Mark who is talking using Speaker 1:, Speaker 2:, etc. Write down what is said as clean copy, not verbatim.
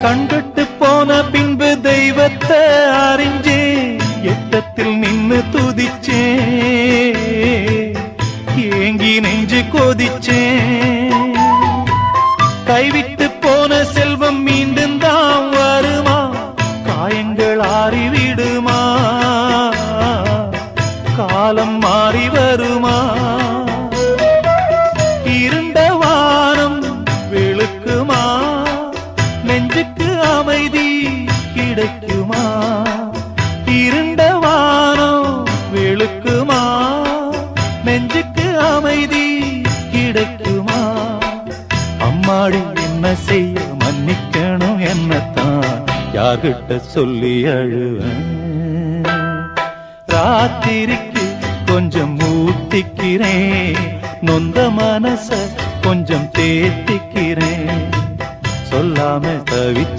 Speaker 1: கண்கட்டு போன பின்பு தெய்வத்தை அறிஞ்சே எட்டத்தில் நின்னு துதிச்சே ஏங்கி நெஞ்சு கொதிச்சே கைவிட்டு போன செல்வம் மீண்டும் தான் வருமா காயங்கள் ஆறிவிடுமா காலம் மாறி வருமா இருண்ட வானம் வெளுக்குமா நெஞ்சுக்கு அமைதி கிடைக்குமா இருண்ட வானம் வெளுக்குமா நெஞ்சுக்கு அமைதி கிடைக்குமா அம்மாடி என்ன செய்ய மன்னிக்கணும் என்னத்தான் யார்கிட்ட சொல்லி அழுவேன் ராத்திரிக்கு கொஞ்சம் ஊத்திக்கிறேன் நொந்த மனச கொஞ்சம் தேத்திக்கிறேன் சொல்லாம தவிச்ச